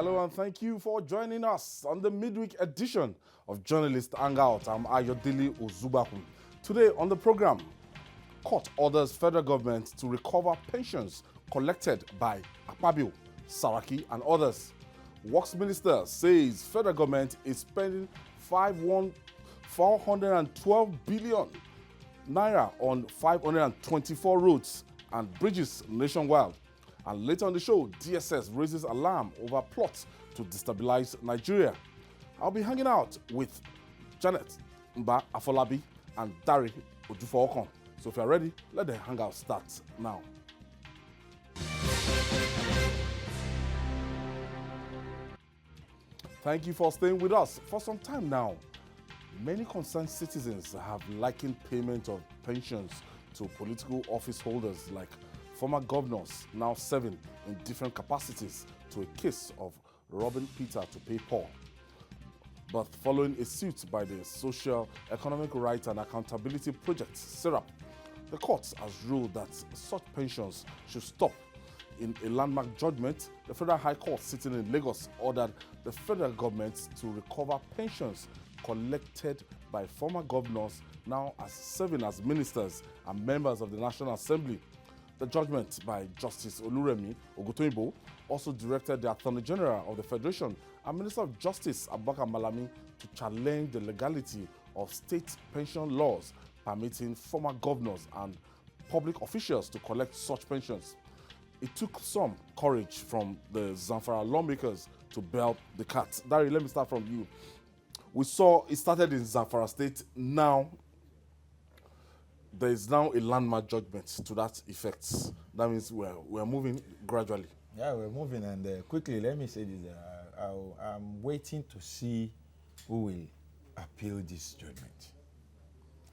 Hello and thank you for joining us on the midweek edition of Journalist Hangout. I'm Ayodele Ozubaku. Today on the program, court orders federal government to recover pensions collected by Akpabio, Saraki and others. Works Minister says federal government is spending 412 billion naira on 524 roads and bridges nationwide. And later on the show, DSS raises alarm over plots to destabilize Nigeria. I'll be hanging out with Janet Mba-Afolabi and Dari Odufowokan. So if you're ready, let the hangout start now. Thank you for staying with us for some time now. Many concerned citizens have likened payment of pensions to political office holders like former governors now serving in different capacities to a case of robbing Peter to pay Paul. But following a suit by the Social Economic Rights and Accountability Project, SERAP, the court has ruled that such pensions should stop. In a landmark judgment, the Federal High Court sitting in Lagos ordered the federal government to recover pensions collected by former governors now as serving as ministers and members of the National Assembly. The judgment by Justice Oluremi Ogutoyibo also directed the Attorney General of the Federation and Minister of Justice Abubakar Malami to challenge the legality of state pension laws permitting former governors and public officials to collect such pensions. It took some courage from the Zamfara lawmakers to bail the cat. Dari, let me start from you. We saw it started in Zamfara State. Now, there is now a landmark judgment to that effect. That means we're moving gradually. Yeah, we're moving, and quickly, let me say this. I'm waiting to see who will appeal this judgment.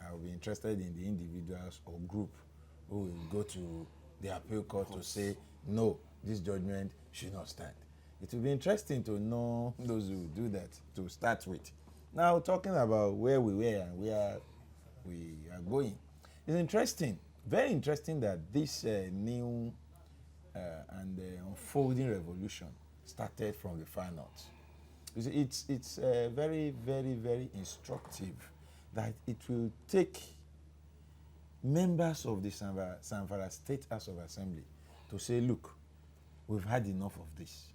I'll be interested in the individuals or group who will go to the appeal court to say, no, this judgment should not stand. It will be interesting to know those who do that to start with. Now, talking about where we were and where we are going, it's interesting, very interesting that this new and unfolding revolution started from the far north. It's very, very, very instructive that it will take members of the Zamfara State House of Assembly to say, look, we've had enough of this.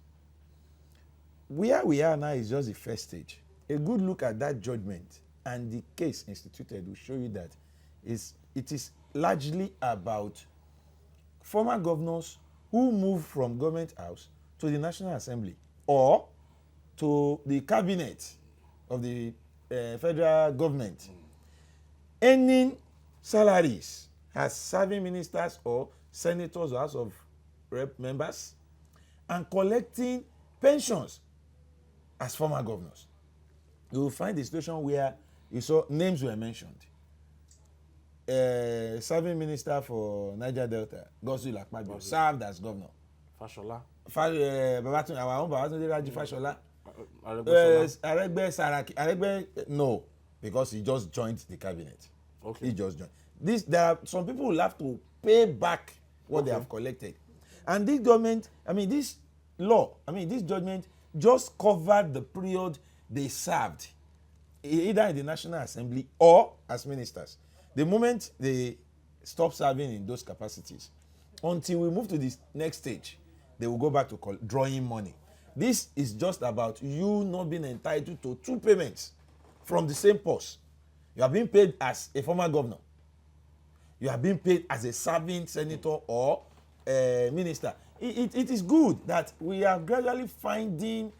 Where we are now is just the first stage. A good look at that judgment and the case instituted will show you that it is largely about former governors who moved from government house to the National Assembly or to the cabinet of the federal government, earning salaries as serving ministers or senators or House of Rep members and collecting pensions as former governors. You will find the situation where you saw names were mentioned. Serving minister for Niger Delta, Godswill Akpabio, served as governor. Fashola. Our own Babatunde Raji Fashola. Aregbe Saraki. Aregbe, no, because he just joined the cabinet. Okay. He just joined. There are some people will have to pay back what they have collected. And this government, this judgment just covered the period they served, either in the National Assembly or as ministers. The moment they stop serving in those capacities, until we move to this next stage, they will go back to drawing money. This is just about you not being entitled to two payments from the same post. You are being paid as a former governor. You are being paid as a serving senator or minister. It is good that we are gradually finding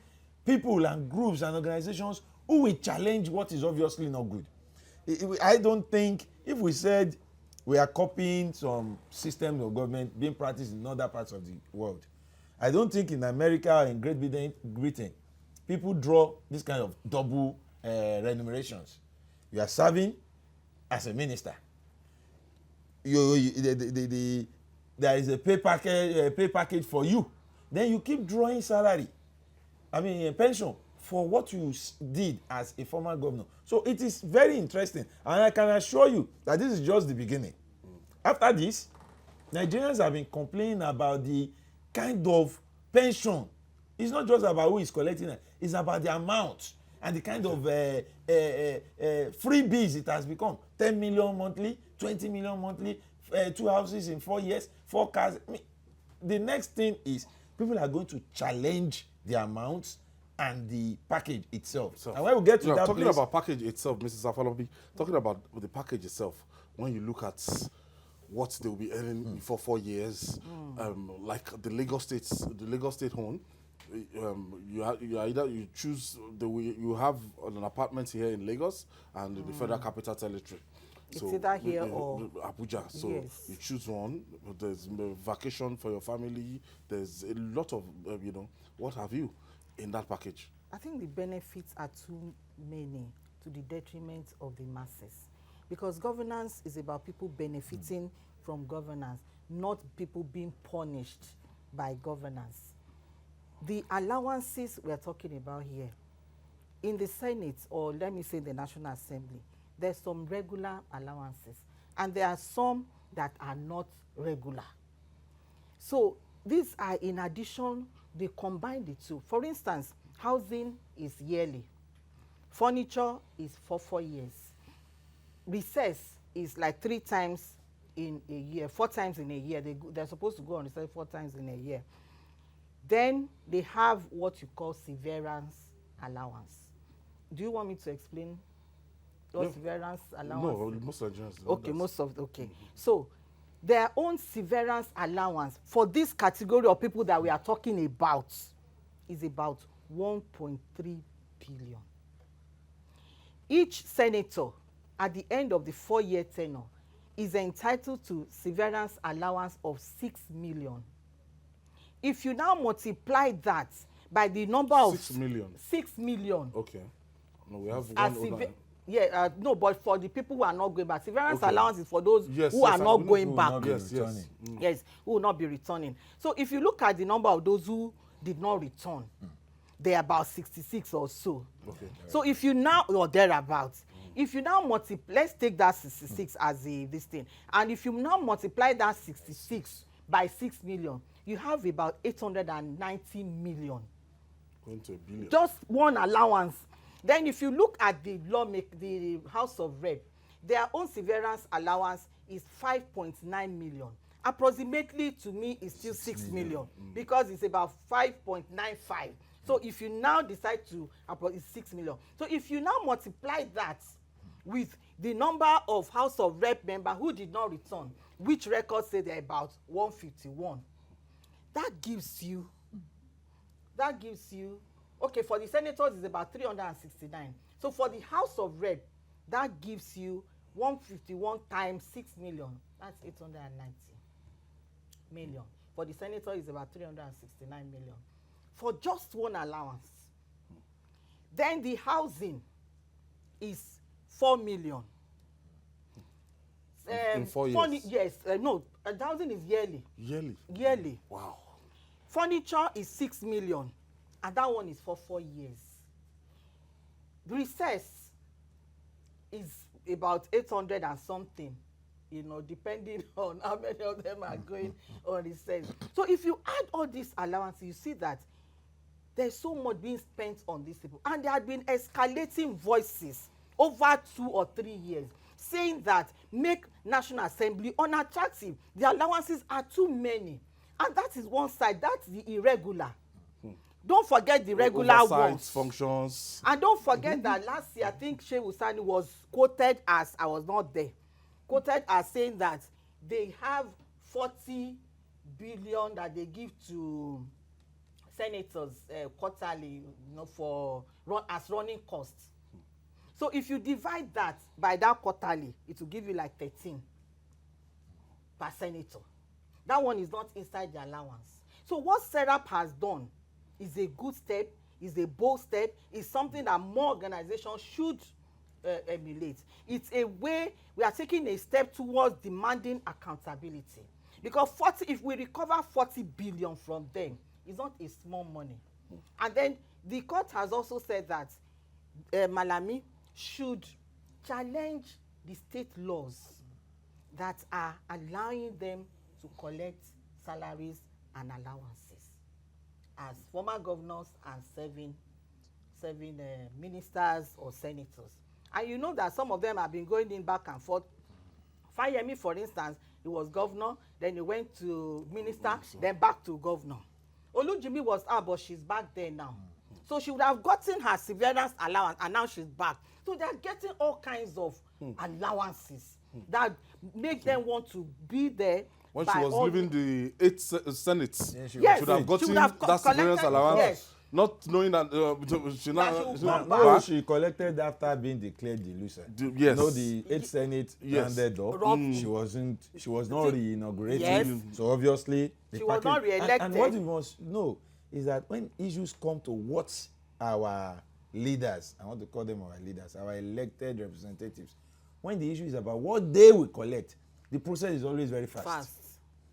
people and groups and organizations who will challenge what is obviously not good. I don't think if we said we are copying some systems of government being practiced in other parts of the world, I don't think in America or in Great Britain people draw this kind of double remunerations. You are serving as a minister. There is a pay package for you. Then you keep drawing salary. Pension for what you did as a former governor. So it is very interesting. And I can assure you that this is just the beginning. After this, Nigerians have been complaining about the kind of pension It's not just about who is collecting it. It's about the amount and the kind of freebies it has become. 10 million monthly, 20 million monthly, 2 houses in 4 years, 4 cars. I mean, the next thing is people are going to challenge the amounts and the package itself. And when we get to that talking place, about package itself, Mrs. Afolabi, talking about the package itself, when you look at what they will be earning for 4 years, like the Lagos State home, you choose you have an apartment here in Lagos and the Federal Capital Territory. It's either here or Abuja. So yes. you choose one. There's vacation for your family. There's a lot of what have you in that package. I think the benefits are too many to the detriment of the masses, because governance is about people benefiting from governance, not people being punished by governance. The allowances we are talking about here, in the Senate, or let me say the National Assembly, there's some regular allowances, and there are some that are not regular. So these are in addition, they combine the two. For instance, housing is yearly. Furniture is for 4 years. Recess is like 3 times in a year, 4 times in a year. They're supposed to go on recess 4 times in a year. Then they have what you call severance allowance. Do you want me to explain what severance allowance? No, most Nigerians. Okay, most of okay. So their own severance allowance for this category of people that we are talking about is about 1.3 billion. Each senator at the end of the 4-year tenure is entitled to severance allowance of 6 million. If you now multiply that by the number of 6 million. 6 million. Okay. No, we have one. No, but for the people who are not going back, severance allowance is for those who are not going back. Yes, who will not be returning. So if you look at the number of those who did not return, they're about 66 or so. Okay. So if you now, or thereabouts, if you now multiply, let's take that 66 as this thing, and if you now multiply that 66 by 6 million, you have about 890 million. Going to a billion. Just one allowance. Then if you look at the the House of Rep, their own severance allowance is 5.9 million. Approximately, to me, it's still 6 million because it's about 5.95. So if you now decide to, it's 6 million. So if you now multiply that with the number of House of Rep members who did not return, which records say they're about 151, that gives you, okay, for the senators it's about 369. So for the House of Rep, that gives you 151 times 6 million. That's 890 million. For the senator is about 369 million. For just one allowance. Then the housing is 4 million. In 4 years? Yes, no, housing is yearly. Yearly. Wow. Furniture is 6 million, and that one is for 4 years. Recess is about 800 and something, depending on how many of them are going on recess. So if you add all these allowances, you see that there's so much being spent on these people, and there have been escalating voices over 2 or 3 years saying that make National Assembly unattractive. The allowances are too many. And that is one side. That's the irregular. Don't forget the regular ones. Functions. And don't forget that last year, I think Shehu Sani was quoted as, I was not there, quoted as saying that they have 40 billion that they give to senators quarterly, for as running costs. So if you divide that by that quarterly, it will give you like 13 per senator. That one is not inside the allowance. So what Serap has done is a good step, is a bold step, is something that more organizations should emulate. It's a way we are taking a step towards demanding accountability. Because if we recover 40 billion from them, it's not a small money. And then the court has also said that Malami should challenge the state laws that are allowing them to collect salaries and allowances. as former governors and serving ministers or senators. And you know that some of them have been going in back and forth. Fayemi, for instance, he was governor, then he went to minister, then back to governor. Olujimi was out, but she's back there now. So she would have gotten her severance allowance, and now she's back. So they are getting all kinds of allowances that make them want to be there. When she was leaving the 8th Senate, she yes, should have gotten that severance allowance, yes. Not knowing that she collected after being declared the loser. Yes. You know, the 8th Senate ended up. She was not re-inaugurated. Yes. So obviously she was not re-elected. And what we must know is that when issues come to what our leaders, I want to call them our leaders, our elected representatives, when the issue is about what they will collect, the process is always very fast.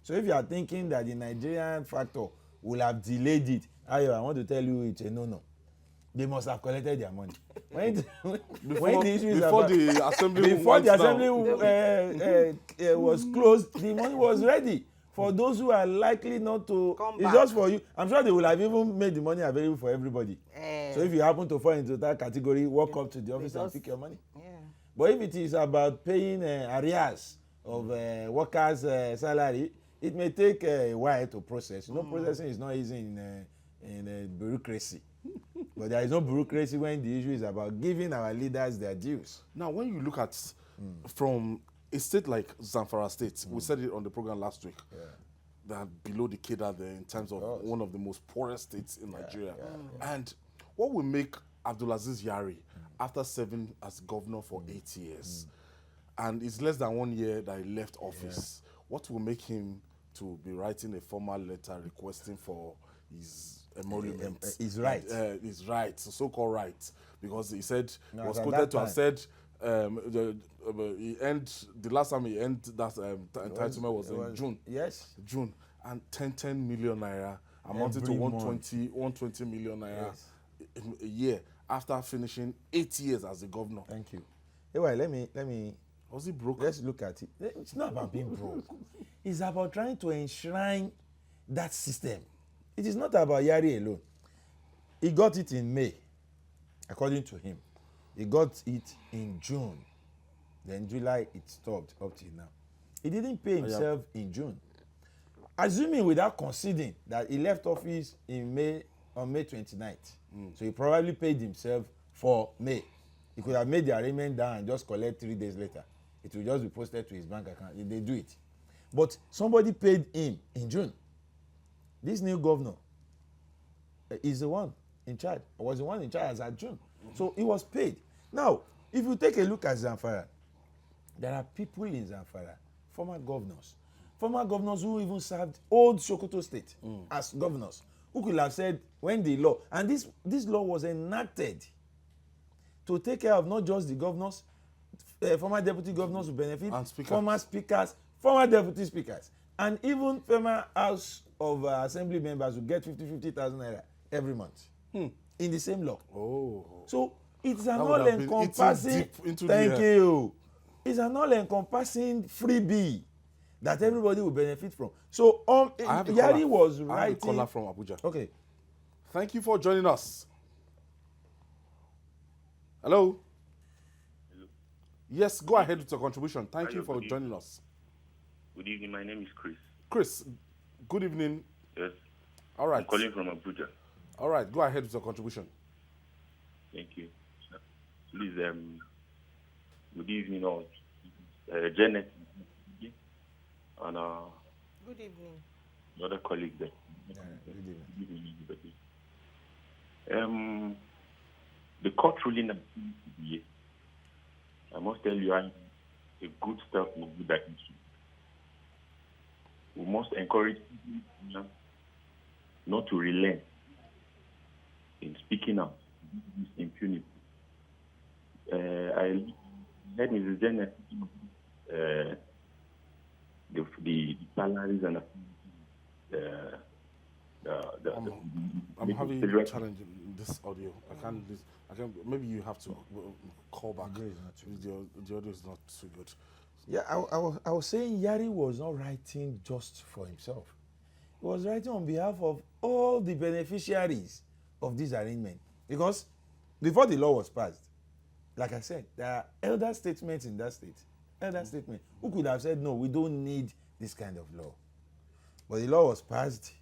So if you are thinking that the Nigerian factor will have delayed it, I want to tell you it's a no. They must have collected their money. When the issue is before about, the assembly was closed, the money was ready. For those who are likely not to, it's just for you. I'm sure they will have even made the money available for everybody. So if you happen to fall into that category, walk up to the office and pick your money. But if it is about paying arrears of workers' salary, it may take a while to process. You know, processing is not easy in bureaucracy. But there is no bureaucracy when the issue is about giving our leaders their dues. Now, when you look at from a state like Zamfara State, we said it on the program last week, that below the Keda there in terms of one of the most poorest states in Nigeria. And what will make Abdulaziz Yari, after serving as governor for 8 years, and it's less than 1 year that he left office, what will make him to be writing a formal letter requesting for his emolument? His right. His right, so-called right. Because he said, he was quoted to have said, the last time he ended that entitlement was in June. Yes. June. And 10 million naira, amounting to 120 million naira a year after finishing 8 years as a governor. Thank you. Anyway, let me. Was he broke? Let's look at it. It's not about being broke. It's about trying to enshrine that system. It is not about Yari alone. He got it in May, according to him. He got it in June. Then July, it stopped up till now. He didn't pay himself in June. Assuming without conceding that he left office in May, on May 29th. So he probably paid himself for May. He could have made the arrangement down and just collect 3 days later. It will just be posted to his bank account. They do it. But somebody paid him in June. This new governor is the one in charge. Was the one in charge as at June. So he was paid. Now, if you take a look at Zamfara, there are people in Zamfara, former governors who even served old Sokoto State as governors, who could have said when the law, and this law was enacted to take care of not just the governors, former deputy governors who benefit, former speakers, former deputy speakers, and even former House of Assembly members who get 50,000 naira every month in the same law. So it's an all-encompassing. Thank you. It's an all-encompassing freebie that everybody will benefit from. So Yari was writing. I have a caller from Abuja. Okay. Thank you for joining us. Hello. Hello. Yes, go ahead with your contribution. Thank you for joining us. Good evening. My name is Chris. Chris, good evening. Yes. All right. I'm calling from Abuja. All right, go ahead with your contribution. Thank you. Please, good evening all. Janet and good evening. Another colleague there. Good evening. The court ruling, I must tell you, a good step will be that issue. We must encourage people not to relent in speaking out this impunity. I heard Mrs. Janet the salaries and I'm having a challenge in this audio. I can't. Maybe you have to call back. The audio is not too good. Yeah, I was saying Yari was not writing just for himself. was writing on behalf of all the beneficiaries of this arrangement. Because before the law was passed, like I said, there are elder statements in that state. Elder statement. Who could have said, no, we don't need this kind of law. But the law was passed.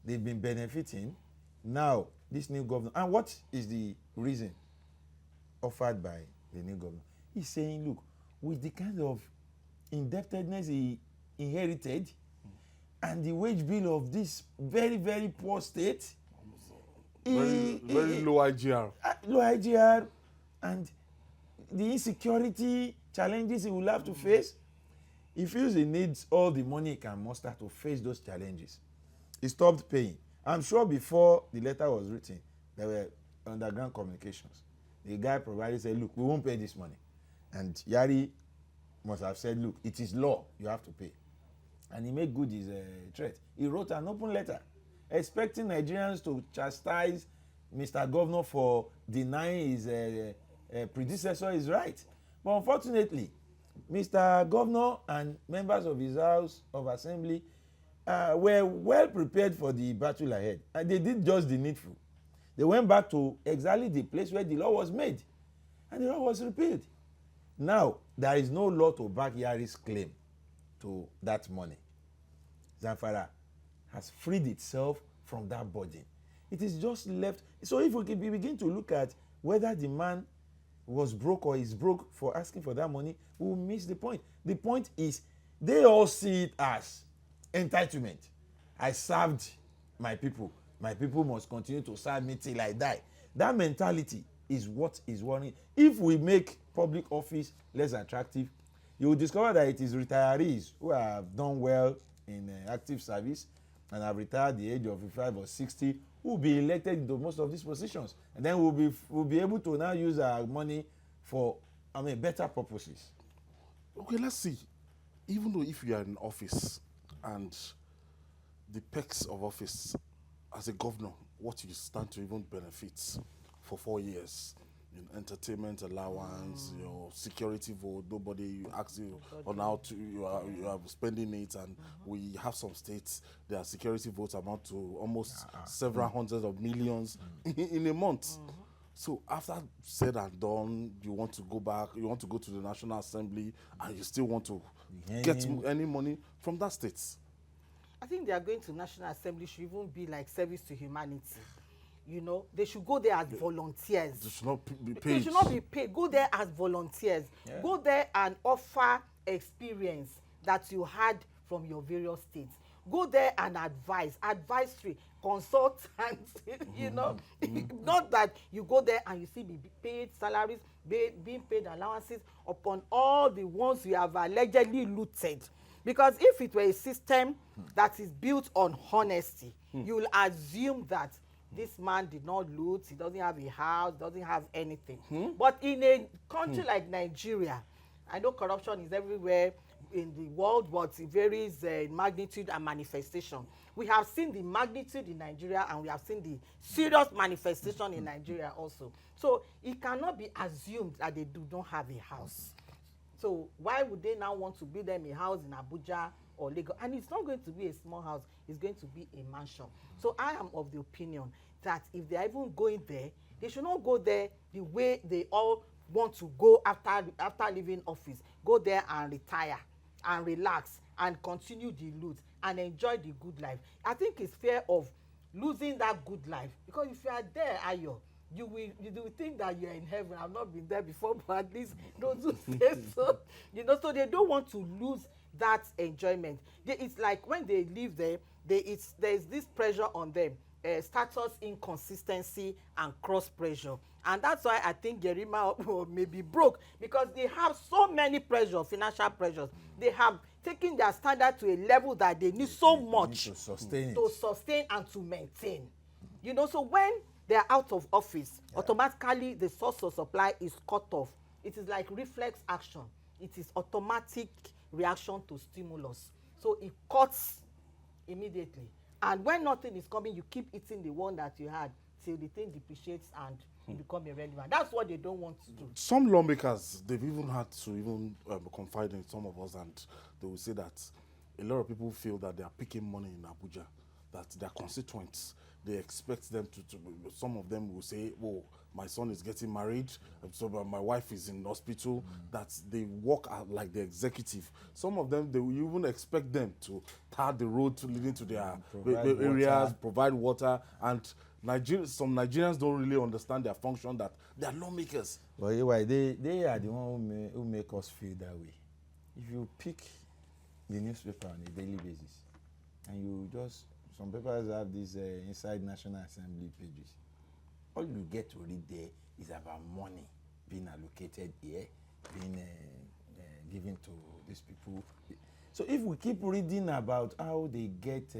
They've been benefiting. Now, this new governor. And what is the reason offered by the new governor? He's saying, look, with the kind of indebtedness he inherited and the wage bill of this very, very poor state, Very low IGR. Low IGR, and the insecurity challenges he will have to face, he feels he needs all the money he can muster to face those challenges. He stopped paying. I'm sure before the letter was written, there were underground communications. The guy provided said, look, we won't pay this money. And Yari must have said, look, it is law, you have to pay. And he made good his threat. He wrote an open letter expecting Nigerians to chastise Mr. Governor for denying his predecessor his right. But unfortunately, Mr. Governor and members of his House of Assembly were well prepared for the battle ahead. And they did just the needful. They went back to exactly the place where the law was made. And the law was repealed. Now, there is no law to back Yari's claim to that money. Zamfara has freed itself from that burden. It is just left. So if we begin to look at whether the man was broke or is broke for asking for that money, we will miss the point. The point is they all see it as entitlement. I served my people. My people must continue to serve me till I die. That mentality is what is worrying. If we make public office less attractive, you will discover that it is retirees who have done well in active service and have retired at the age of 55 or 60 who will be elected into most of these positions. And then we'll be able to now use our money for better purposes. Okay, let's see. Even though if you are in office and the perks of office as a governor, what you stand to even benefit for 4 years in entertainment allowance, your security vote, nobody asks you on how to you are spending it, and we have some states their security votes amount to almost several hundreds of millions in a month. So after said and done, you want to go back, you want to go to the National Assembly, and you still want to get any money from that state. I think they are going to National Assembly should even be like service to humanity. You know, they should go there as volunteers. They should not be paid. They should not be paid. Go there as volunteers. Yeah. Go there and offer experience that you had from your various states. Go there and advisory, consultants, you know. Not that you go there and you see be paid salaries, being paid allowances upon all the ones you have allegedly looted. Because if it were a system that is built on honesty, you will assume that this man did not loot, he doesn't have a house, doesn't have anything. But in a country like Nigeria, I know corruption is everywhere in the world, but it varies in magnitude and manifestation. We have seen the magnitude in Nigeria and we have seen the serious manifestation in Nigeria also. So it cannot be assumed that they do not have a house. So why would they now want to build them a house in Abuja or Lagos? And it's not going to be a small house, it's going to be a mansion. So I am of the opinion that if they are even going there, they should not go there the way they all want to go after leaving office. Go there and retire and relax and continue the loot and enjoy the good life. I think it's fear of losing that good life, because if you are there, Ayo, you will think that you're in heaven. I've not been there before, but at least those who say so, you know, so they don't want to lose that enjoyment. It's like when they live there, there's this pressure on them, status inconsistency and cross pressure. And that's why I think Yerima may be broke, because they have so many pressure, financial pressures. They have taken their standard to a level that they need so much to sustain and to maintain. You know, so when they are out of office, automatically the source of supply is cut off. It is like reflex action. It is automatic reaction to stimulus. So it cuts immediately. And when nothing is coming, you keep eating the one that you had till the thing depreciates and you become irrelevant. That's what they don't want to do. Some lawmakers, they've even had to even confide in some of us, and they will say that a lot of people feel that they are picking money in Abuja. that their constituents, they expect them to some of them will say, oh, my son is getting married, so my wife is in hospital, that they work out like the executive. Some of them, they will even expect them to tar the road leading to their areas, provide water, and some Nigerians don't really understand their function, that they are lawmakers. Well, they are the one who make us feel that way. If you pick the newspaper on a daily basis, and you just, some papers have these inside National Assembly pages, all you get to read there is about money being allocated here, being given to these people. So if we keep reading about how they get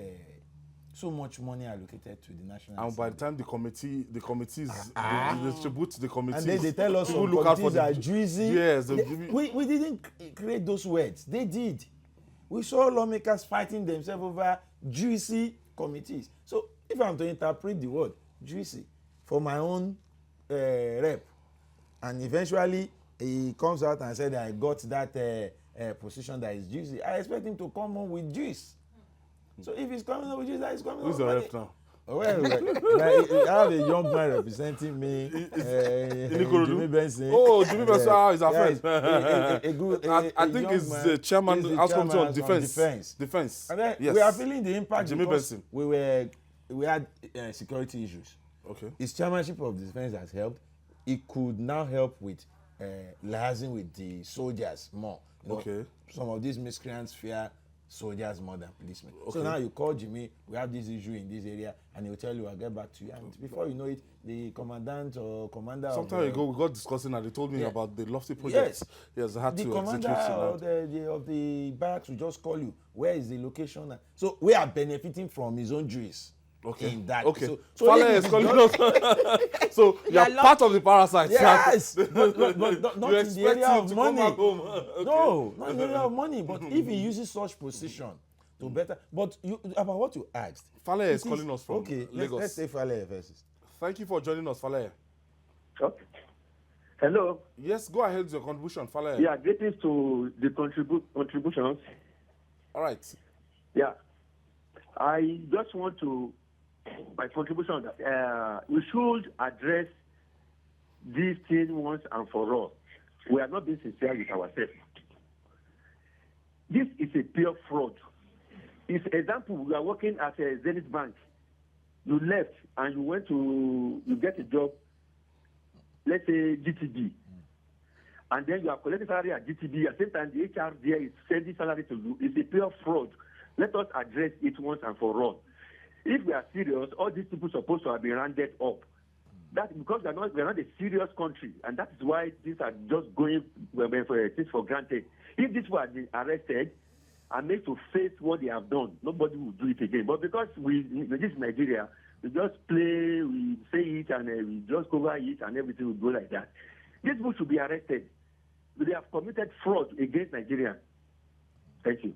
so much money allocated to the National and Assembly, by the time the committees they distribute the committees, and then they tell us some committees are juicy. Yes, we didn't create those words. They did. We saw lawmakers fighting themselves over juicy committees. So if I'm to interpret the word juicy for my own rep, and eventually he comes out and said I got that position that is juicy, I expect him to come on with juice. So if he's coming up with juice, that is coming up with who's the rep now? Well, I have a young man representing me, Jimmy Benson. Oh, Jimmy Benson is our friend. I think he's the chairman, House Committee on Defense. And then yes. we are feeling the impact Jimmy because Benson. we had security issues. Okay. His chairmanship of the defense has helped. It could now help with liaising with the soldiers more. You know, okay. Some of these miscreants fear soldiers more than policemen. Okay. So now you call Jimmy, we have this issue in this area, and he will tell you, I'll get back to you. And before you know it, the commandant or commander some time ago, we got discussing and they told me about the lofty projects. Yes, I had the to commander of the barracks will just call you. Where is the location? So we are benefiting from his own juice. Okay. In that. Okay. So Fale is calling us. So you are part of the parasites. Yes, but not in the area of money. Okay. No, not in the area of money. But if he uses such position to better, but you about what you asked. Fale is calling us from Lagos. Let's say Fale first. Thank you for joining us, Fale. Okay. Hello. Yes, go ahead with your contribution, Fale. Yeah, greetings to the contributions. All right. Yeah, I just want to, my contribution that we should address these things once and for all. We are not being sincere with ourselves. This is a pure fraud. It's example, we are working at a Zenith Bank. You left and you get a job, let's say GTB. And then you are collecting salary at GTB. At the same time, the HR there is sending salary to you. It's a pure fraud. Let us address it once and for all. If we are serious, all these people are supposed to have been rounded up. That's because we are not a serious country, and that is why these are just going things for granted. If these were arrested and made to face what they have done, nobody will do it again. But because this is Nigeria, we just play, we say it, and we just cover it, and everything will go like that. These people should be arrested. They have committed fraud against Nigeria. Thank you.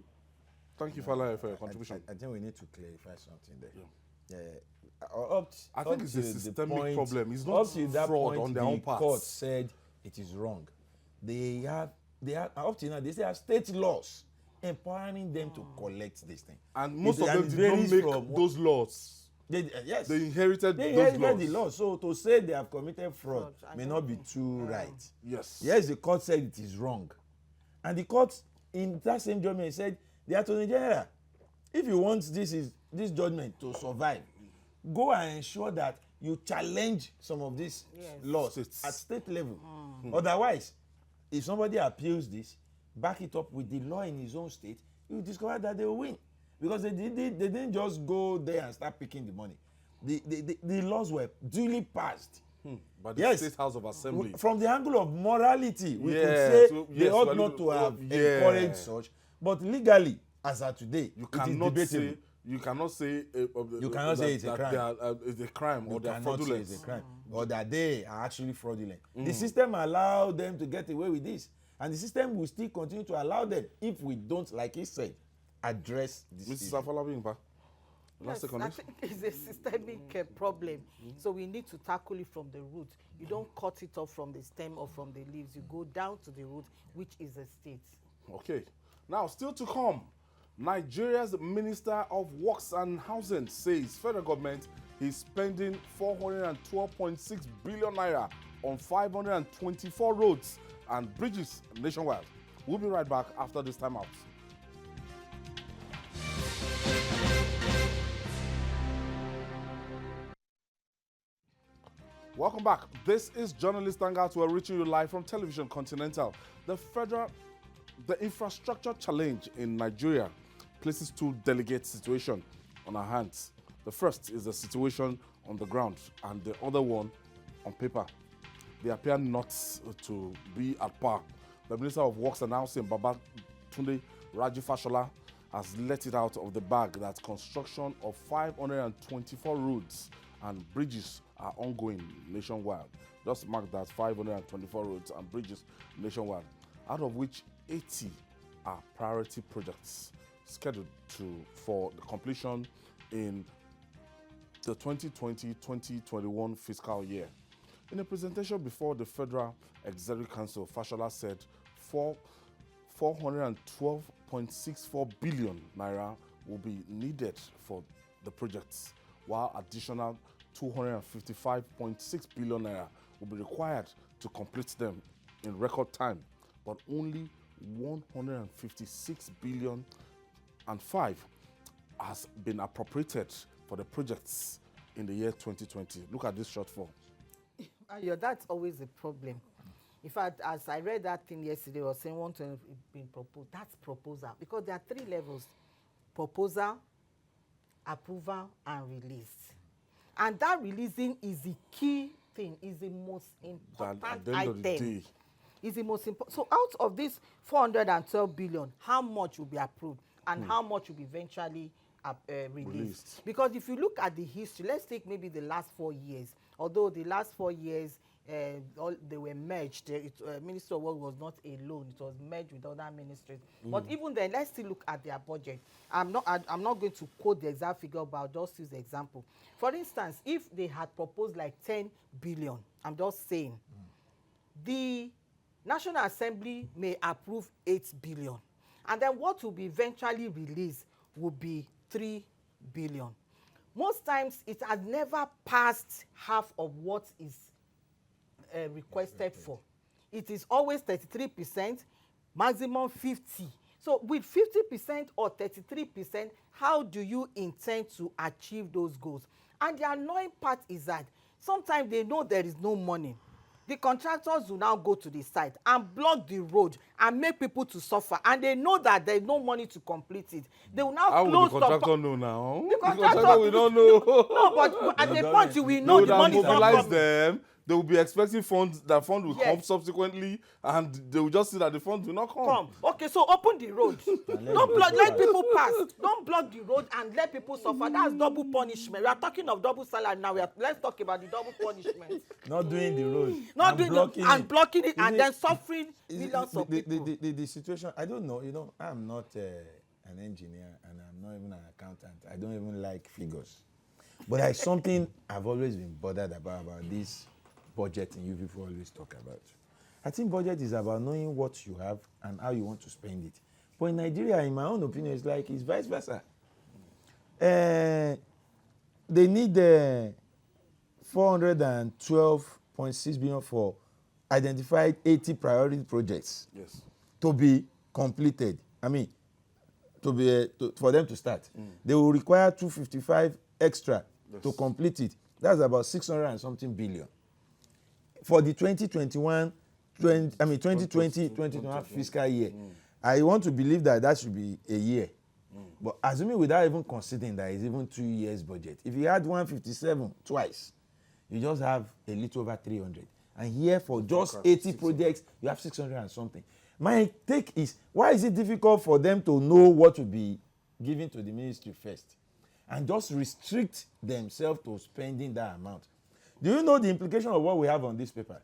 Thank you, Fala, for your contribution. I think we need to clarify something there. I think it's a systemic problem. It's not up to that fraud point, on their own part. The court said it is wrong. They have up to now, they say have state laws empowering them to collect this thing. And most of them did not make those laws. Yes. They inherited the laws. So to say they have committed fraud may not be too right. Yes. Yes, the court said it is wrong. And the court, in that same judgment, said, the Attorney General, if you want this judgment to survive, go and ensure that you challenge some of these laws at state level. Otherwise, if somebody appeals this, back it up with the law in his own state, you will discover that they will win. Because they didn't just go there and start picking the money. The laws were duly passed. By the State House of Assembly. From the angle of morality, we could say they ought not to have encouraged such. But legally, as of today, you cannot say it's a crime. It's a crime or they are fraudulent. It's a crime or that they are actually fraudulent. The system allowed them to get away with this, and the system will still continue to allow them if we don't, like he said, address this. Mrs. Afolabi, yes, I think it's a systemic problem. So we need to tackle it from the root. You don't cut it off from the stem or from the leaves. You go down to the root, which is the state. Okay. Now, still to come, Nigeria's Minister of Works and Housing says federal government is spending 412.6 billion naira on 524 roads and bridges nationwide. We'll be right back after this time out. Welcome back. This is Journalist Hangout. We're reaching you live from Television Continental. The infrastructure challenge in Nigeria places two delicate situations on our hands. The first is the situation on the ground, and the other one on paper. They appear not to be at par. The Minister of Works and Housing, Babatunde Raji Fashola, has let it out of the bag that construction of 524 roads and bridges are ongoing nationwide. Just mark that 524 roads and bridges nationwide, out of which 80 are priority projects scheduled for the completion in the 2020-2021 fiscal year. In a presentation before the Federal Executive Council, Fashola said 412.64 billion naira will be needed for the projects, while additional 255.6 billion naira will be required to complete them in record time, but only 156 billion and 5 has been appropriated for the projects in the year 2020. Look at this shortfall. Yeah, that's always a problem. In fact, as I read that thing yesterday, I was saying one to be proposed. That's proposal, because there are 3 levels: proposal, approval, and release. And that releasing is the key thing, is the most important at the end of the day. Is the most important. So out of this 412 billion, how much will be approved and how much will be eventually released? Because if you look at the history, let's take maybe the last 4 years. Although the last 4 years, they were merged. Ministry of Work was not alone; it was merged with other ministries. But even then, let's still look at their budget. I'm not going to quote the exact figure, but I'll just use the example. For instance, if they had proposed like 10 billion, I'm just saying, the National Assembly may approve 8 billion, and then what will be eventually released will be 3 billion. Most times, it has never passed half of what is requested for. It is always 33%, maximum 50%. So with 50% or 33%, how do you intend to achieve those goals? And the annoying part is that sometimes they know there is no money. The contractors will now go to the site and block the road and make people to suffer, and they know that there is no money to complete it. They will now How close will the contractor know now? The contractor will not know. No, but at the point you will know the money is not mobilize coming. them. They will be expecting funds. That fund will Yes. come subsequently, and they will just see that the funds will not come. Okay, so open the road. Don't block, let people pass. Don't block the road and let people suffer. That's double punishment. We are talking of double salary now. Let's talk about the double punishment. Not doing the road. Not doing blocking it, and then suffering Is millions of people. The situation, I don't know, I'm not an engineer, and I'm not even an accountant. I don't even like figures. But there's something I've always been bothered about this budgeting you people always talk about. I think budget is about knowing what you have and how you want to spend it. But in Nigeria, in my own opinion, it's vice versa. They need 412.6 billion for identified 80 priority projects. Yes. To be completed. I mean, for them to start. They will require 255 extra to complete it. That's about 600 and something billion. For the 2020-2021 fiscal year, I want to believe that should be a year. But assuming without even considering that it's even 2 years budget, if you had 157 twice, you just have a little over 300. And here for just 80 projects, you have 600 and something. My take is, why is it difficult for them to know what will be given to the ministry first and just restrict themselves to spending that amount? Do you know the implication of what we have on this paper?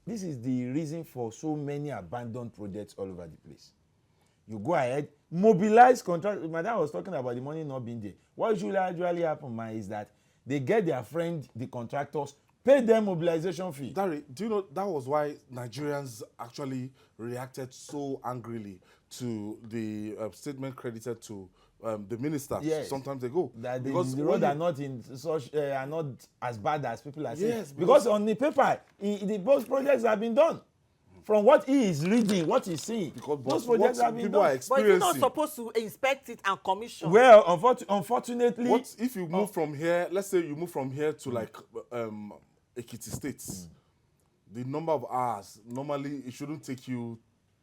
This is the reason for so many abandoned projects all over the place. You go ahead, mobilize contractors. Madam was talking about the money not being there. What usually happen, is that they get their friend, the contractors, pay them mobilization fee. Dari, do you know that was why Nigerians actually reacted so angrily to the statement credited to the minister sometimes ago? That because the roads are not in such are not as bad as people are saying. Yes, because on the paper, both projects have been done. From what he is reading, what he's seeing, because those projects have been people done. are experiencing. But you're not supposed to inspect it and commission. Well, unfortunately, What if you move from here? Let's say you move from here to like Ekiti States. The number of hours normally it shouldn't take you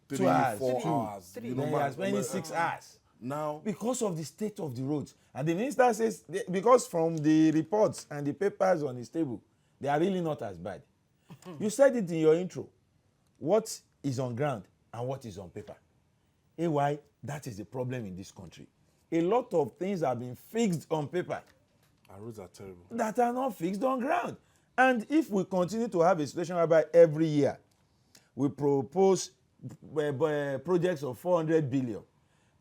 3 2 hours, 4 hours. then you are spending 6 hours. Now, Because of the state of the roads. And the minister says, because from the reports and the papers on his table, they are really not as bad. You said it in your intro. What is on ground and what is on paper. AY, that is the problem in this country. A lot of things have been fixed on paper our roads are terrible. that are not fixed on ground. And if we continue to have a situation whereby every year we propose projects of 400 billion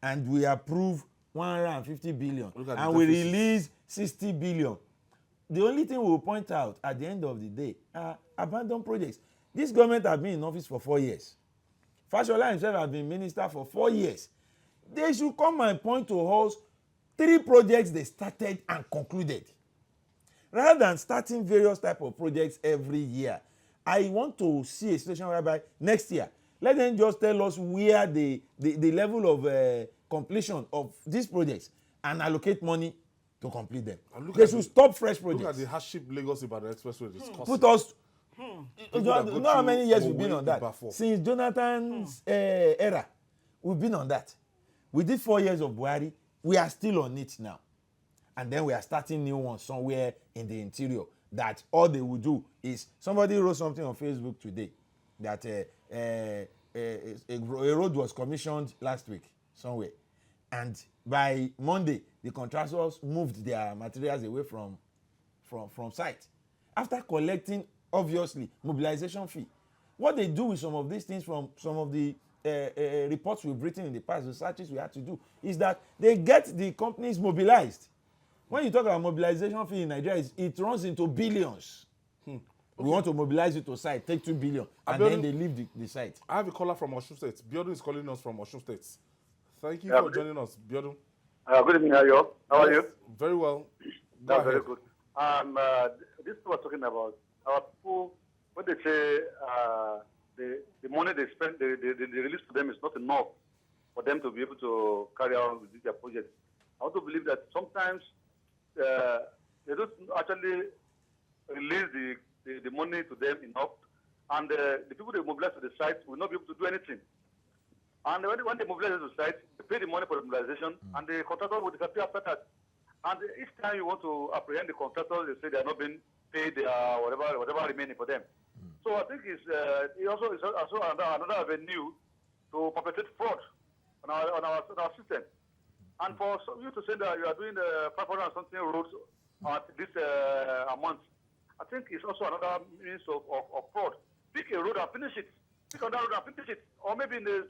and we approve 150 billion and we release 60 billion, the only thing we will point out at the end of the day are abandoned projects. This government has been in office for 4 years. Fashola himself has been minister for 4 years. They should come and point to us 3 projects they started and concluded. Rather than starting various type of projects every year, I want to see a situation whereby next year, let them just tell us where the level of completion of these projects and allocate money to complete them. They should stop fresh projects. Look at the hardship Lagos-Ibadan Expressway is causing. Put us. You that know go how many years through we've been on that? Mba-Afolabi. Since Jonathan's era, we've been on that. We did 4 years of Buhari. We are still on it now. And then we are starting new ones somewhere in the interior that all they will do is, somebody wrote something on Facebook today that a road was commissioned last week somewhere. And by Monday, the contractors moved their materials away from site. After collecting, obviously, mobilization fee. What they do with some of these things from some of the reports we've written in the past, researches we had to do, is that they get the companies mobilized. When you talk about mobilization fee in Nigeria, it runs into billions. We want to mobilize it to site, take 2 billion, and then they leave the site. I have a caller from Osun State. Biodun is calling us from Osun State. Thank you for joining us, Biodun. Good evening, how are you? Very well. That's very good. This was talking about our people, when they say the money they spend, they release to them is not enough for them to be able to carry out with their projects. I also believe that sometimes they don't actually release the money to them enough, and the people they mobilize to the site will not be able to do anything. And when they mobilize to the site, they pay the money for the mobilization, and the contractor will disappear after that. And each time you want to apprehend the contractors, they say they are not being paid whatever remaining for them. So I think it's also another avenue to perpetrate fraud on our system. And for you to say that you are doing 500 and something roads at this amount, I think it's also another means of fraud. Pick a road and finish it. Pick on that road and finish it. Or maybe in the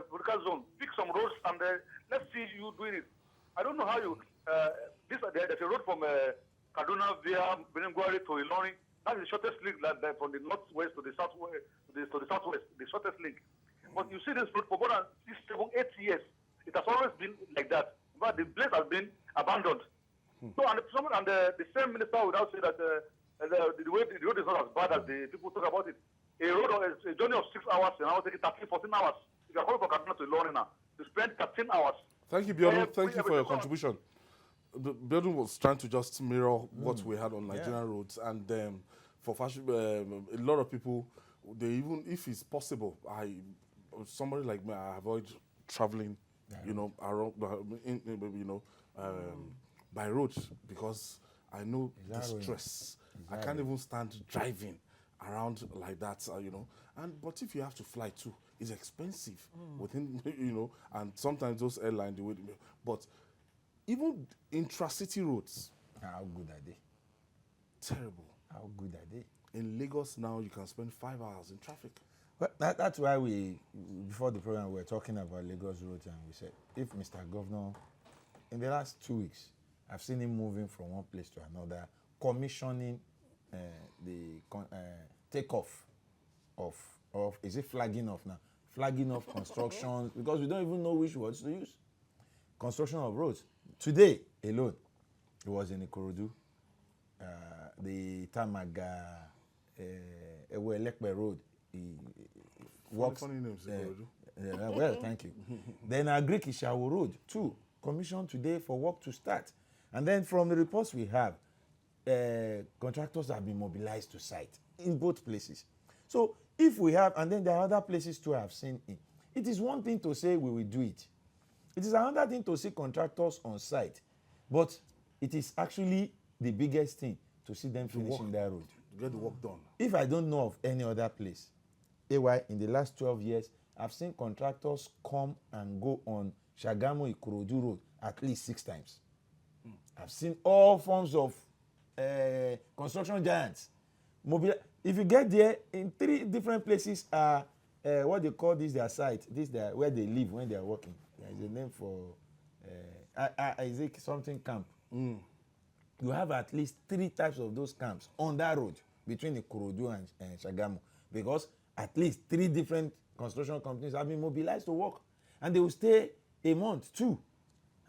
vertical zone, pick some roads and let's see you doing it. I don't know how you. There's a road from Kaduna via Beningwari to Ilorin. That is the shortest link from the northwest to the southwest, the southwest, the shortest link. But you see this road for more than 6, 7, 8 years. It has always been like that. But the place has been abandoned. So, and the same minister would now say that the road is not as bad as the people talk about it. A journey of 6 hours, and I will take it 13, 14 hours. If you are coming from Kaduna to Ilorin now, you spend 13 hours. Thank you, Biodun. Thank you for your contribution. Biodun was trying to just mirror what we had on Nigerian roads, and for fashion, a lot of people, they even, if it's possible, somebody like me, I avoid traveling, around, by road because I know the stress. I can't even stand driving around like that, but if you have to fly too, it's expensive within, and sometimes those airlines do it. But even intra-city roads, how good are they? Terrible. How good are they? In Lagos now, you can spend 5 hours in traffic. Well, that's why before the program, we were talking about Lagos roads, and we said, if Mr. Governor, in the last 2 weeks, I've seen him moving from one place to another, commissioning takeoff of is it flagging off now? Flagging off construction because we don't even know which words to use. Construction of roads. Today alone, it was in Ikorodu, the Tamaga Ewe-Elekpe Road. Works. Funny names, Ikorodu. Well, thank you. Then Agric Ishawo Road, too, commissioned today for work to start. And then from the reports we have, contractors have been mobilized to site in both places. So if we have, and then there are other places too I have seen it. It is one thing to say we will do it. It is another thing to see contractors on site. But it is actually the biggest thing to see them finishing their road. To get the work done. If I don't know of any other place, AY, in the last 12 years, I've seen contractors come and go on Shagamu Ikorodu Road at least 6 times. I've seen all forms of construction giants. If you get there, in 3 different places are what they call this their site, this their where they live when they are working. There is a name for Isaac something camp. You have at least 3 types of those camps on that road between Ikorodu and Shagamu, because at least 3 different construction companies have been mobilized to work, and they will stay a month, 2,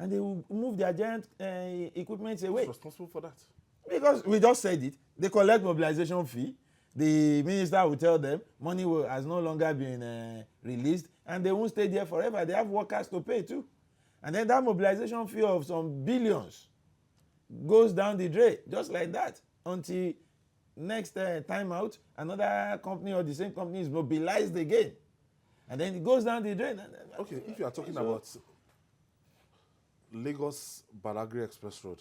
and they will move their giant equipment away. Who's responsible for that? Because we just said it, they collect mobilization fee. The minister will tell them money has no longer been released, and they won't stay there forever. They have workers to pay too, and then that mobilization fee of some billions goes down the drain just like that until next time out another company or the same company is mobilized again, and then it goes down the drain. Okay, if you are talking about Lagos Badagry Express Road,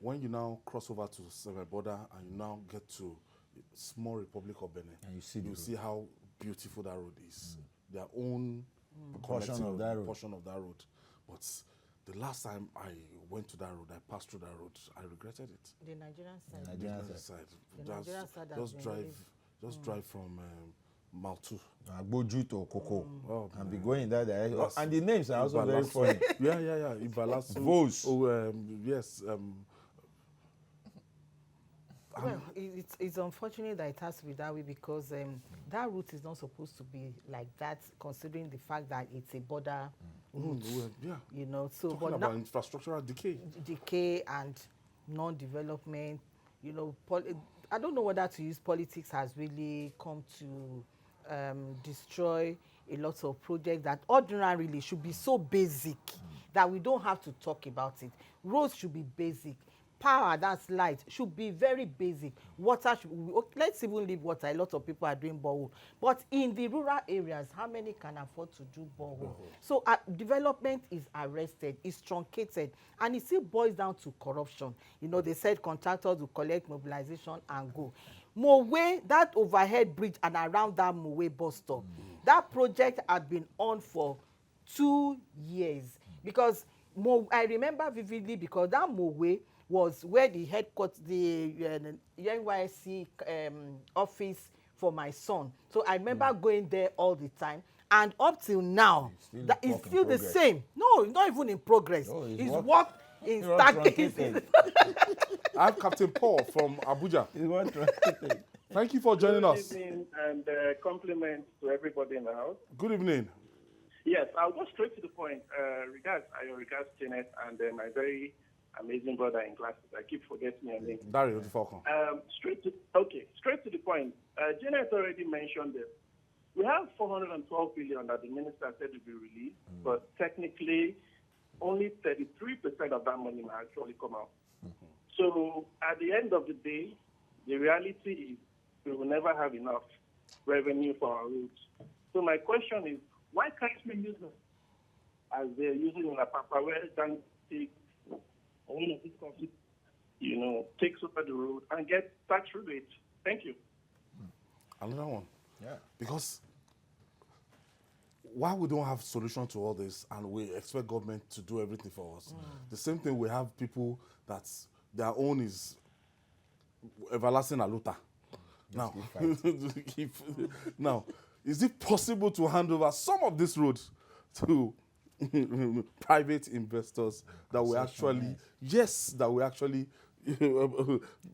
when you now cross over to the border and you now get to small Republic of Benin, And you see how beautiful that road is. Their own Portion of that road. portion of that road. But the last time I went to that road, I passed through that road, I regretted it. The Nigerian side. Nigerian Nigerian side. The Nigerian side has just been drive, released. just drive from Maltu. Agboju to Koko, Oh, and be man. going in that direction. That's- And the names are also very funny. Yeah. Ibalasu. Vos. Oh, yes. Well, it's unfortunate that it has to be that way because that route is not supposed to be like that, considering the fact that it's a border route. Yeah. You know, so Talking but about now infrastructural decay. decay and non-development. You know, I don't know whether to use politics has really come to destroy a lot of projects that ordinarily should be so basic that we don't have to talk about it. Roads should be basic. Power, that's light, should be very basic. Water let's even leave water. A lot of people are doing borehole, but in the rural areas, how many can afford to do borehole? So development is arrested, is truncated, and it still boils down to corruption. You know, they said contractors will collect mobilization and go. Mowe, that overhead bridge and around that Mowe bus stop, that project had been on for 2 years because I remember vividly because that Mowe was where the headquarters, the NYSC office for my son. So I remember going there all the time. And up till now, it's still the same. No, it's not even in progress. No, it's work in stagnation. I have Captain Paul from Abuja. Thank you for joining us. Good evening and compliments to everybody in the house. Good evening. Yes, I'll go straight to the point. Regards Janet and my very amazing brother in classes. I keep forgetting your name. Dari Odufowokan. Straight to the point. Janet already mentioned it. We have 412 billion that the minister said will be released, but technically only 33% of that money will actually come out. So at the end of the day, the reality is we will never have enough revenue for our roads. So my question is, why can't we use them as they're using in Apapa, where can take one of these companies, takes over the road and get tax rebate? Thank you. Another one. Yeah. Because why we don't have solution to all this and we expect government to do everything for us? The same thing we have people that their own is everlasting aluta. Now, now, is it possible to hand over some of this road to private investors that will actually, that will actually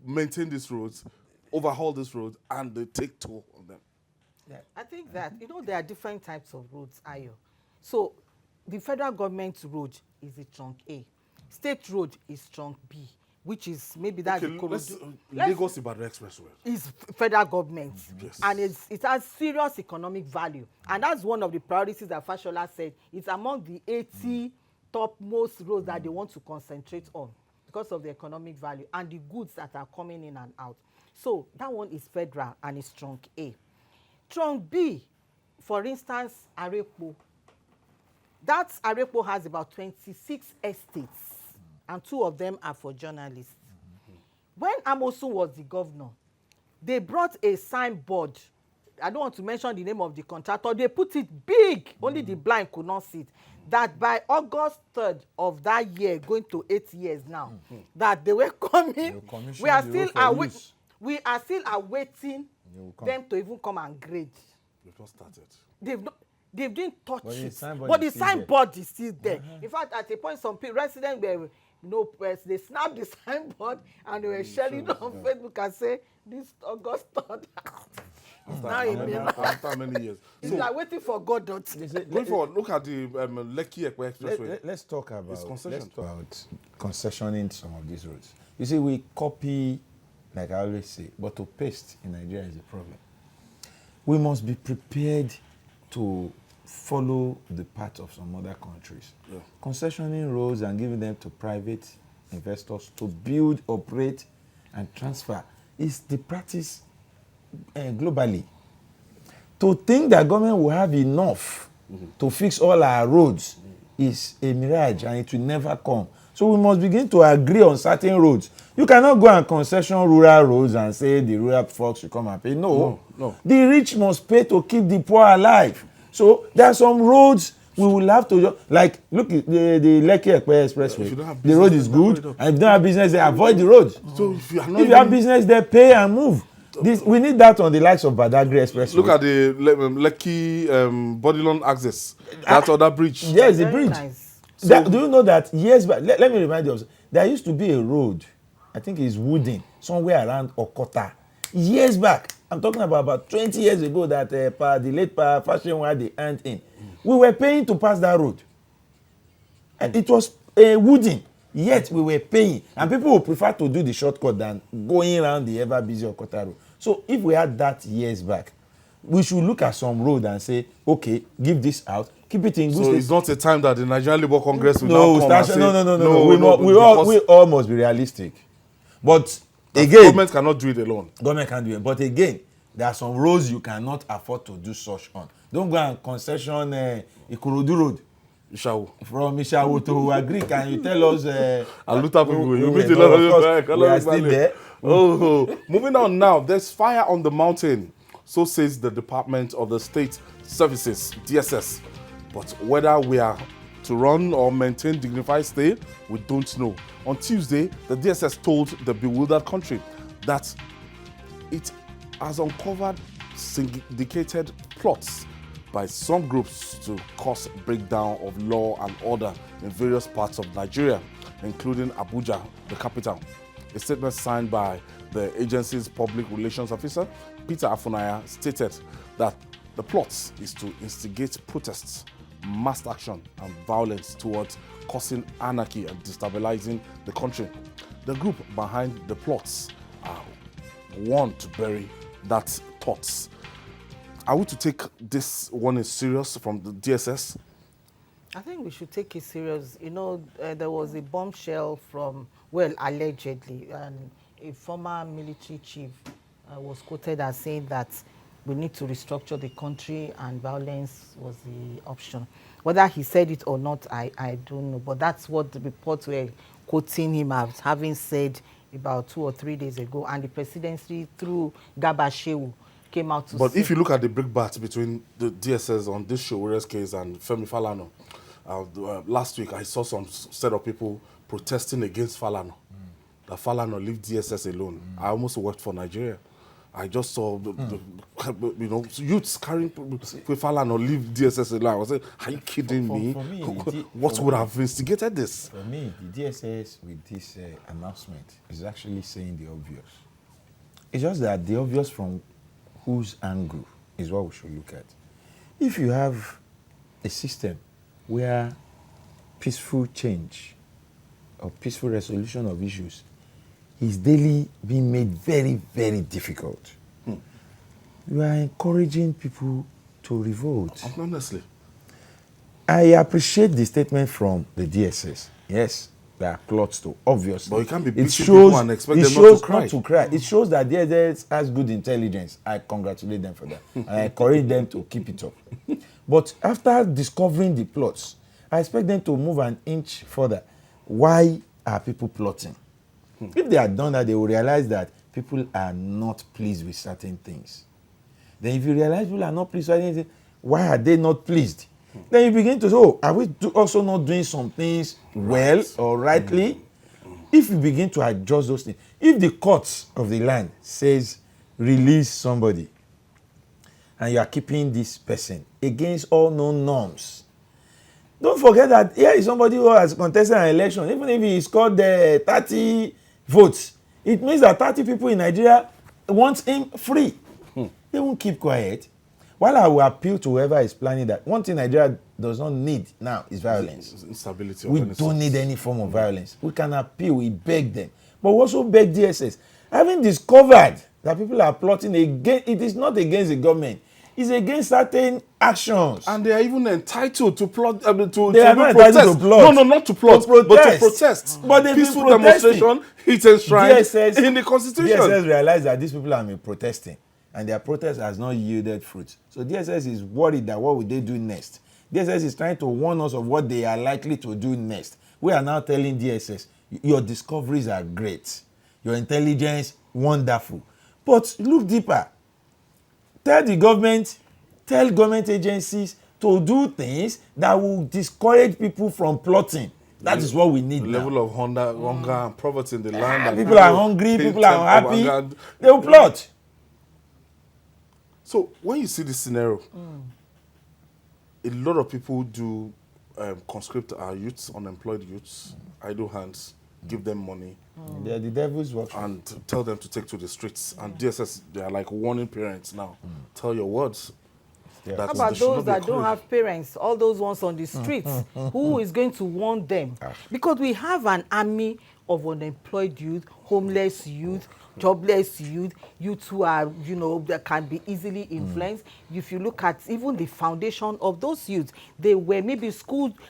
maintain these roads? overhaul this road and they take toll on them. I think that, there are different types of roads, Ayo. So the federal government road is the trunk A. State road is trunk B, which is maybe that's the Lagos Ibadan Expressway. Is federal government. Yes. And it has serious economic value. And that's one of the priorities that Fashola said. It's among the 80 topmost roads that they want to concentrate on because of the economic value and the goods that are coming in and out. So that one is federal and it's trunk A. Trunk B, for instance, Arepo. That Arepo has about 26 estates, and 2 of them are for journalists. When Amosun was the governor, they brought a signboard. I don't want to mention the name of the contractor. They put it big, only the blind could not see it, that by August 3rd of that year, going to 8 years now, that they were coming. We are still awaiting them to even come and grade. They've not started. They didn't touch it. But the signboard is still there. In fact, at a point, some residents were they snapped the signboard and they were sharing on Facebook and say, this August 3rd. It's now in Milan. After many years. It's like waiting for Godot. Going forward, look at the Lekki Ekpe Expressway. Let's talk about concessioning some of these roads. You see, we copy, like I always say, but to paste in Nigeria is a problem. We must be prepared to follow the path of some other countries. Yeah. Concessioning roads and giving them to private investors to build, operate, and transfer is the practice globally. To think that government will have enough to fix all our roads is a mirage and it will never come. So we must begin to agree on certain roads. You cannot go and concession rural roads and say the rural folks should come and pay. No. The rich must pay to keep the poor alive. So there are some roads we will have to, like, look at the Lekki Ekpe Expressway. The road is good, and if you don't have business there, avoid the road. So if you have business there, pay and move. We need that on the likes of Badagry Expressway. Look at the Lekki Bodilon Access. That other bridge. Yes, the bridge. Nice. Do you know that years back, let me remind you, there used to be a road, I think it's wooden, somewhere around Okota. Years back, I'm talking about 20 years ago, that the late Fashion had the hand in. We were paying to pass that road. And it was wooden, yet we were paying. And people would prefer to do the shortcut than going around the ever busy Okota road. So if we had that years back, we should look at some road and say, okay, give this out, keep it in good state. So it's not a time that the Nigerian Labour Congress will now come and say, no. We all must be realistic. But again, government cannot do it alone. Government can't do it. But again, there are some roads you cannot afford to do such on. Don't go and concession Ikorodu Road. Ishawu. From Ishawu to Agri, can you tell us? Aluta people, you meet a lot of people. We are still there. Moving on now, there's fire on the mountain. So says the Department of the State Services, DSS. But whether we are to run or maintain dignified stay, we don't know. On Tuesday, the DSS told the bewildered country that it has uncovered syndicated plots by some groups to cause breakdown of law and order in various parts of Nigeria, including Abuja, the capital. A statement signed by the agency's public relations officer, Peter Afunaya, stated that the plot is to instigate protests, mass action, and violence towards causing anarchy and destabilizing the country. The group behind the plots are one to bury that thoughts. Are we to take this one as serious from the DSS? I think we should take it serious. There was a bombshell from, well, allegedly, and a former military chief was quoted as saying that we need to restructure the country and violence was the option. Whether he said it or not, I don't know. But that's what the reports were quoting him as having said about 2 or 3 days ago. And the presidency, through Garba Shehu, came out to say... But if you look at the brickbat between the DSS on this Showere's case and Femi Falana, last week I saw some set of people protesting against Falana. That Falana leave DSS alone. I almost worked for Nigeria. I just saw youths carrying Falana leave DSS alone. I was like, are you kidding me? What would have instigated this? For me, the DSS with this announcement is actually saying the obvious. It's just that the obvious from whose angle is what we should look at. If you have a system where peaceful change or peaceful resolution of issues is daily being made very, very difficult, you are encouraging people to revolt. Honestly. I appreciate the statement from the DSS. Yes, there are plots too, obviously. But you can't be It beating shows, people and expect it them shows not to cry. It shows that DSS has good intelligence. I congratulate them for that. And I encourage them to keep it up. But after discovering the plots, I expect them to move an inch further. Why are people plotting? If they had done that, they will realize that people are not pleased with certain things. Then if you realize people are not pleased with certain things, why are they not pleased? Then you begin to say, oh, are we also not doing some things well or rightly? If you begin to adjust those things, if the court of the land says release somebody and you are keeping this person against all known norms, don't forget that here is somebody who has contested an election. Even if he scored 30 votes, it means that 30 people in Nigeria want him free. They won't keep quiet. While I will appeal to whoever is planning that, one thing Nigeria does not need now is violence. Instability. We don't need any form of violence. We can appeal, we beg them. But we also beg DSS. Having discovered that people are plotting against, it is not against the government. It's against certain actions. And they are even entitled to plot. They are not entitled to plot. No, not to plot, but to protest. But they've peaceful been protesting. Demonstration, it's enshrined in the Constitution. DSS realized that these people are protesting, and their protest has not yielded fruit. So DSS is worried that what will they do next? DSS is trying to warn us of what they are likely to do next. We are now telling DSS, your discoveries are great, your intelligence wonderful, but look deeper. Tell the government, tell government agencies to do things that will discourage people from plotting. That is what we need now. Level of hunger and poverty in the land. People are hungry, people are unhappy. They will plot. So when you see this scenario, a lot of people do conscript our youths, unemployed youths, idle hands, give them money. They are the devil's work. And tell them to take to the streets. And DSS, they are like warning parents now. Tell your words. How about those that don't have parents, all those ones on the streets? Who is going to warn them? Because we have an army of unemployed youth, homeless youth, jobless youth who are, that can be easily influenced. If you look at even the foundation of those youth, they were maybe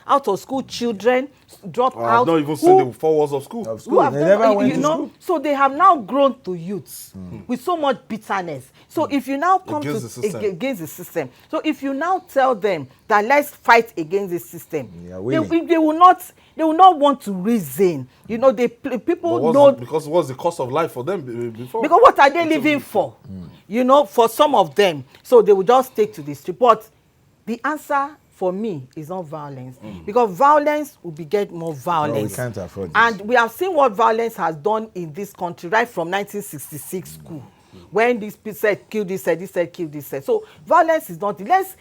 out of school children, dropped out. Not even seen the 4 walls of school. They never went to school. So they have now grown to youths with so much bitterness. So if you now come against the system, so if you now tell them that let's fight against the system, they will not want to reason. People know because what's the cost of life for them before? Because what are they living for? For some of them, so they will just take to the street. But the answer for me is not violence, because violence will beget more violence. No, we can't afford this. And we have seen what violence has done in this country right from 1966 school, when this people said kill this said, this said kill this said. So violence is not. Let's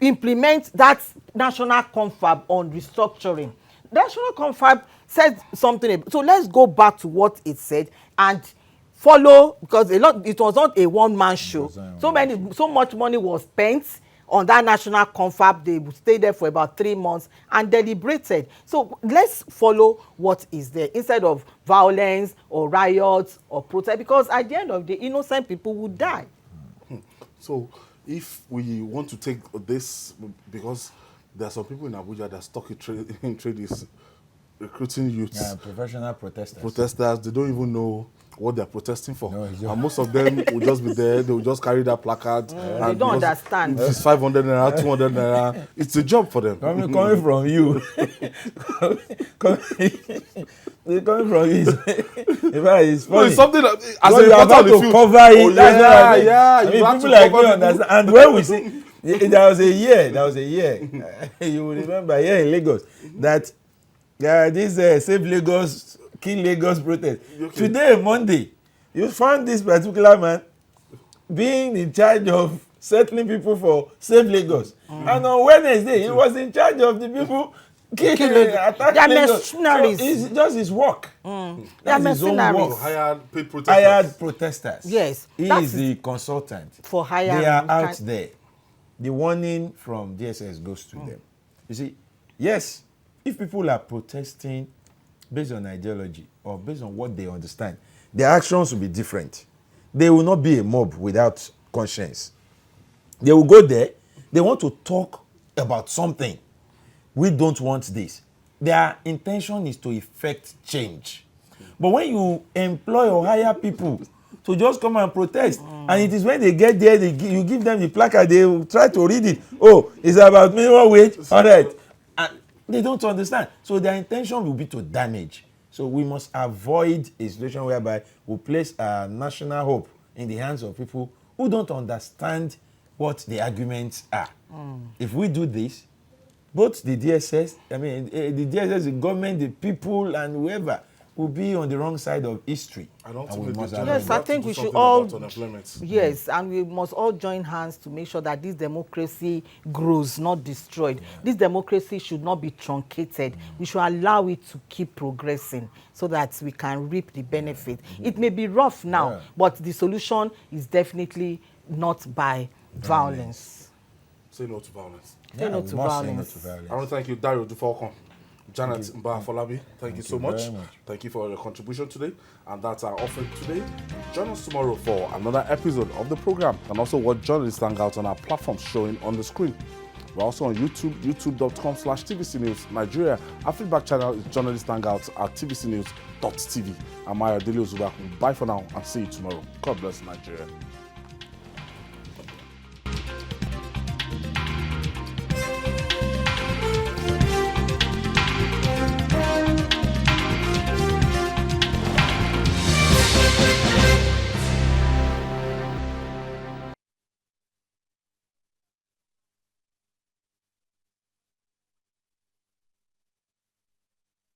implement that national confab on restructuring. National confab said something. So let's go back to what it said and follow, because it was not a one-man show. So much money was spent on that national confab. They stayed there for about 3 months and deliberated. So let's follow what is there instead of violence or riots or protest, because at the end of the day, innocent people would die. So if we want to take this, because there are some people in Abuja that are stuck in trade is recruiting youths. Professional protesters. Protesters, they don't even know what they're protesting for. And most of them will just be there, they will just carry that placard. They don't understand. If it's 500 naira, 200 naira, it's a job for them. Coming from you. Coming from you. In fact, it's funny. No, it's something that, as you have to cover it. Oh, yeah, I mean, people like me understand. And when we see, there was a year, you will remember here in Lagos, that this Save Lagos, Kill Lagos protest. Okay. Today, Monday, you found this particular man being in charge of settling people for Save Lagos. And on Wednesday, he was in charge of the people attack They are Lagos. mercenaries. So it's just his work. They are That's his own mercenaries. work. Hired paid protesters. Hired protesters. Yes, He that is the consultant. for hire. They are out there. The warning from DSS goes to them. You see, yes, if people are protesting based on ideology or based on what they understand, their actions will be different. They will not be a mob without conscience. They will go there. They want to talk about something. We don't want this. Their intention is to effect change. But when you employ or hire people to just come and protest, and it is when they get there, you give them the placard, they will try to read it. Oh, it's about minimum wage, all right. And they don't understand. So their intention will be to damage. So we must avoid a situation whereby we place our national hope in the hands of people who don't understand what the arguments are. If we do this, both the DSS, the DSS, the government, the people, and whoever will be on the wrong side of history. Yes, I think we should all. Yes, and we must all join hands to make sure that this democracy grows, not destroyed. Yeah. This democracy should not be truncated. We should allow it to keep progressing so that we can reap the benefit. It may be rough now, but the solution is definitely not by violence. Say no to violence. Say no to violence. I want to thank you, Dario Odufowokan. Janet Mba-Afolabi, thank you so much. Thank you for your contribution today. And that's our offering today. Join us tomorrow for another episode of the program. And also watch Journalists Hangout on our platforms showing on the screen. We're also on YouTube, youtube.com/TVC News Nigeria. Our feedback channel is Journalists Hangout at tvcnews.tv. I'm Mayo Dele Ozubaku. Bye for now and see you tomorrow. God bless Nigeria.